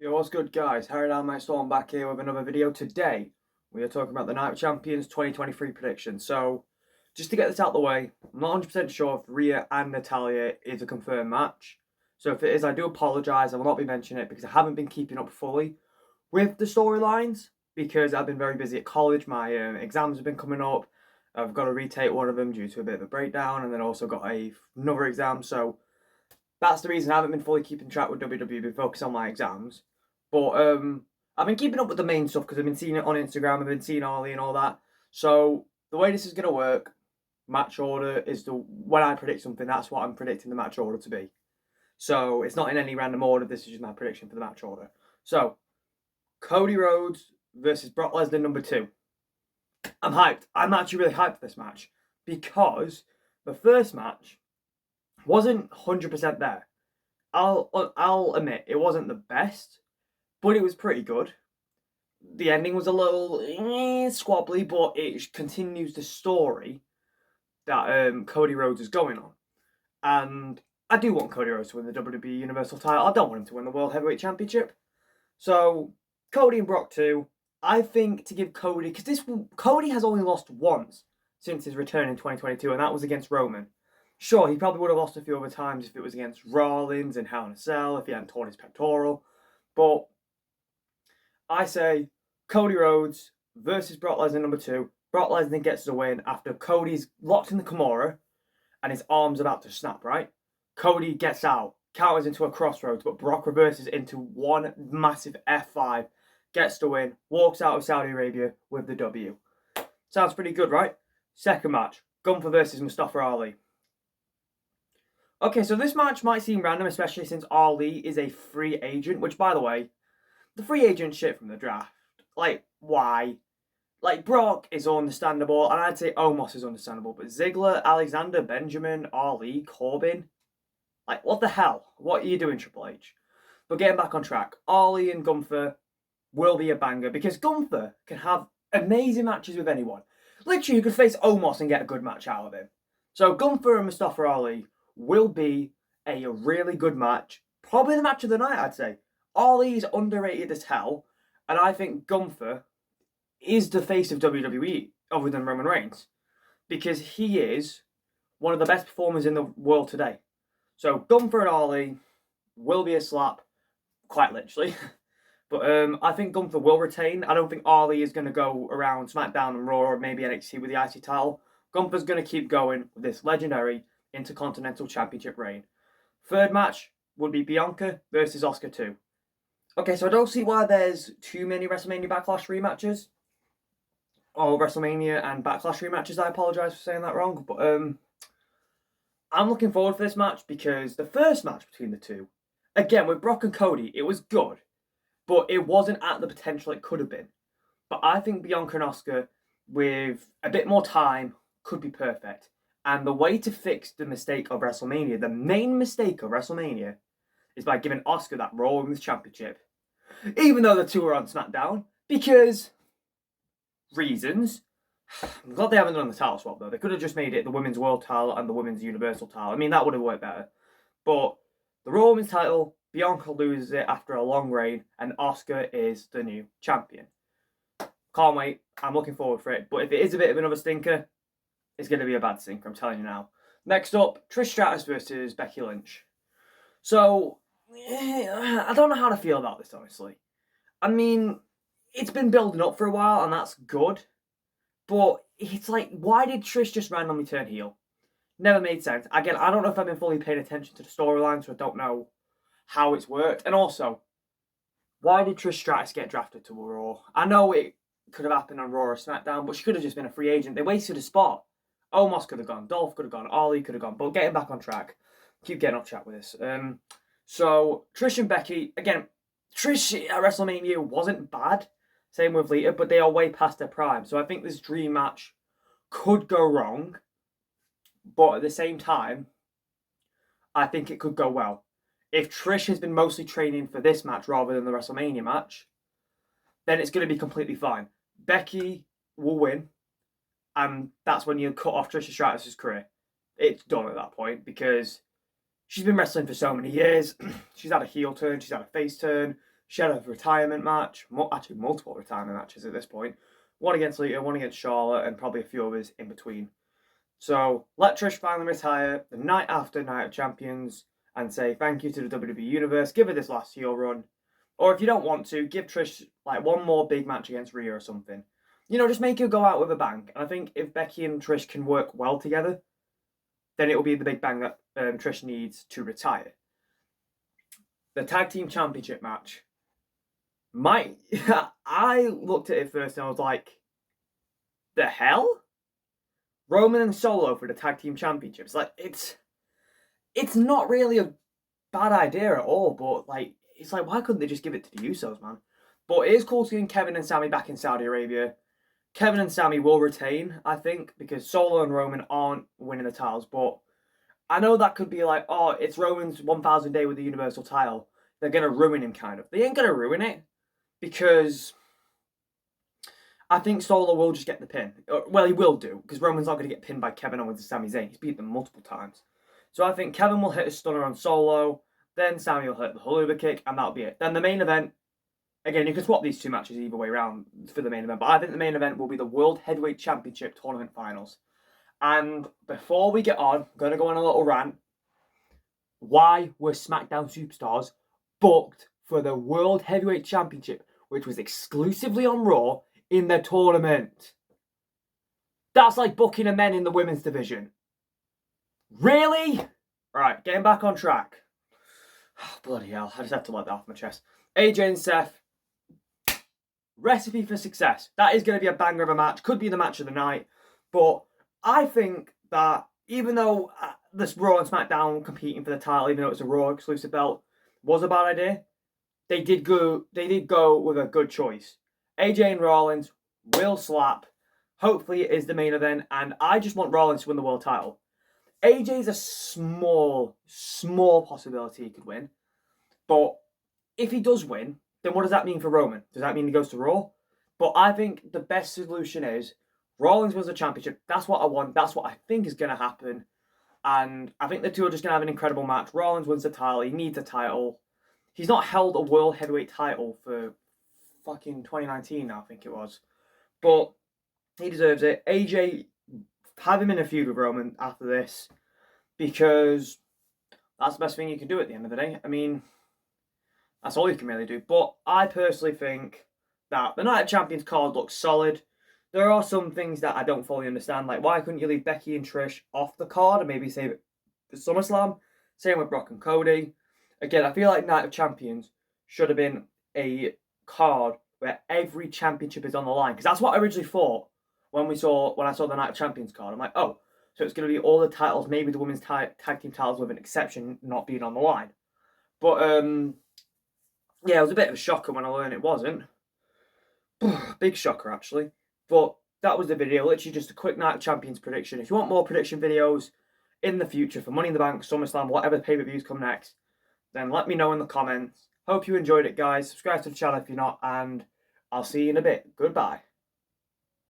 Yo, what's good, guys? Harry Dynamite Storm back here with another video. Today, we are talking about the Night of Champions 2023 prediction. So, just to get this out of the way, I'm not 100% sure if Rhea and Natalya is a confirmed match. So, if it is, I do apologise. I will not be mentioning it because I haven't been keeping up fully with the storylines because I've been very busy at college. My exams have been coming up. I've got to retake one of them due to a bit of a breakdown, and then also got another exam. So, that's the reason I haven't been fully keeping track with WWE, been focused on my exams. But I've been keeping up with the main stuff because I've been seeing it on Instagram, I've been seeing Ollie and all that. So the way this is going to work, match order is when I predict something, that's what I'm predicting the match order to be. So it's not in any random order, this is just my prediction for the match order. So, Cody Rhodes versus Brock Lesnar number 2. I'm hyped. I'm actually really hyped for this match because the first match wasn't 100% there. I'll admit it wasn't the best, but it was pretty good. The ending was a little squabbly, but it continues the story that Cody Rhodes is going on. And I do want Cody Rhodes to win the WWE Universal title. I don't want him to win the World Heavyweight Championship. So Cody and Brock too. I think to give Cody, because Cody has only lost once since his return in 2022, and that was against Roman. Sure, he probably would have lost a few other times if it was against Rollins and Hell in a Cell, if he hadn't torn his pectoral. But I say Cody Rhodes versus Brock Lesnar number 2. Brock Lesnar gets the win after Cody's locked in the Kimura and his arm's about to snap, right? Cody gets out, counters into a crossroads, but Brock reverses into one massive F5, gets the win, walks out of Saudi Arabia with the W. Sounds pretty good, right? Second match, Gunther versus Mustafa Ali. Okay, so this match might seem random, especially since Ali is a free agent, which, by the way, the free agent shit from the draft, like, why? Like, Brock is understandable, and I'd say Omos is understandable, but Ziggler, Alexander, Benjamin, Ali, Corbin, like, what the hell? What are you doing, Triple H? But getting back on track, Ali and Gunther will be a banger, because Gunther can have amazing matches with anyone. Literally, you could face Omos and get a good match out of him. So Gunther and Mustafa Ali will be a really good match. Probably the match of the night, I'd say. Ali is underrated as hell, and I think Gunther is the face of WWE other than Roman Reigns because he is one of the best performers in the world today. So Gunther and Ali will be a slap, quite literally. But I think Gunther will retain. I don't think Ali is going to go around SmackDown and Raw or maybe NXT with the IC title. Gunther's going to keep going with this legendary Intercontinental Championship reign. Third match would be Bianca versus Asuka 2. Okay, so I don't see why there's too many WrestleMania Backlash rematches. Or WrestleMania and Backlash rematches, I apologise for saying that wrong. But I'm looking forward for this match because the first match between the two, again, with Brock and Cody, it was good. But it wasn't at the potential it could have been. But I think Bianca and Asuka, with a bit more time, could be perfect. And the way to fix the mistake of WrestleMania, the main mistake of WrestleMania, is by giving Asuka that Raw Women's Championship. Even though the two are on SmackDown. Because reasons. I'm glad they haven't done the title swap though. They could have just made it the Women's World title and the Women's Universal title. I mean, that would have worked better. But the Raw Women's title, Bianca loses it after a long reign, and Asuka is the new champion. Can't wait. I'm looking forward for it. But if it is a bit of another stinker, it's going to be a bad stinker, I'm telling you now. Next up, Trish Stratus versus Becky Lynch. So, I don't know how to feel about this, honestly. I mean, it's been building up for a while, and that's good. But it's like, why did Trish just randomly turn heel? Never made sense. Again, I don't know if I've been fully paying attention to the storyline, so I don't know how it's worked. And also, why did Trish Stratus get drafted to Raw? I know it could have happened on Raw or SmackDown, but she could have just been a free agent. They wasted a spot. Omos could have gone, Dolph could have gone, Ali could have gone. But getting back on track, keep getting off track with this. So Trish and Becky, again, Trish at WrestleMania wasn't bad. Same with Lita, but they are way past their prime. So I think this dream match could go wrong, but at the same time, I think it could go well. If Trish has been mostly training for this match rather than the WrestleMania match, then it's going to be completely fine. Becky will win, and that's when you cut off Trish Stratus' career. It's done at that point because she's been wrestling for so many years. She's had a heel turn, she's had a face turn. She had a retirement match, actually multiple retirement matches at this point. One against Lita, one against Charlotte, and probably a few others in between. So let Trish finally retire the night after Night of Champions and say thank you to the WWE Universe. Give her this last heel run. Or if you don't want to, give Trish like one more big match against Rhea or something. You know, just make her go out with a bang. And I think if Becky and Trish can work well together, then it will be the big bang that Trish needs to retire. The Tag Team Championship match. I looked at it first and I was like, the hell? Roman and Solo for the Tag Team Championships. Like, it's not really a bad idea at all, but like, it's like, why couldn't they just give it to the Usos, man? But it is cool seeing Kevin and Sami back in Saudi Arabia. Kevin and Sami will retain, I think, because Solo and Roman aren't winning the titles, but I know that could be like, oh, it's Roman's 1,000 day with the Universal title. They're going to ruin him, kind of. They ain't going to ruin it, because I think Solo will just get the pin. Well, he will do, because Roman's not going to get pinned by Kevin Owens and Sami Zayn. He's beat them multiple times. So I think Kevin will hit a stunner on Solo, then Sami will hit the Haluva kick, and that'll be it. Then the main event, again, you can swap these two matches either way around for the main event, but I think the main event will be the World Heavyweight Championship Tournament Finals. And before we get on, I'm going to go on a little rant. Why were SmackDown Superstars booked for the World Heavyweight Championship, which was exclusively on Raw, in the tournament? That's like booking a men in the women's division. Really? Right, getting back on track. Oh, bloody hell, I just had to let that off my chest. AJ and Seth. Recipe for success. That is going to be a banger of a match. Could be the match of the night. But I think that even though this Raw and SmackDown competing for the title, even though it's a Raw exclusive belt, was a bad idea, they did go with a good choice. AJ and Rollins will slap. Hopefully it is the main event, and I just want Rollins to win the world title. AJ's a small possibility he could win. But if he does win, then what does that mean for Roman? Does that mean he goes to Raw? But I think the best solution is Rollins wins the championship. That's what I want. That's what I think is going to happen. And I think the two are just going to have an incredible match. Rollins wins the title. He needs a title. He's not held a World Heavyweight title for fucking 2019 now, I think it was. But he deserves it. AJ, have him in a feud with Roman after this, because that's the best thing you can do at the end of the day. I mean, that's all you can really do. But I personally think that the Night of Champions card looks solid. There are some things that I don't fully understand, like why couldn't you leave Becky and Trish off the card and maybe save it for SummerSlam? Same with Brock and Cody. Again, I feel like Night of Champions should have been a card where every championship is on the line, because that's what I originally thought when I saw the Night of Champions card. I'm like, oh, so it's going to be all the titles, maybe the women's tag team titles with an exception not being on the line. But yeah, it was a bit of a shocker when I learned it wasn't. Big shocker, actually. But that was the video, literally just a quick Night of Champions prediction. If you want more prediction videos in the future for Money in the Bank, SummerSlam, whatever pay-per-views come next, then let me know in the comments. Hope you enjoyed it, guys. Subscribe to the channel if you're not, and I'll see you in a bit. Goodbye.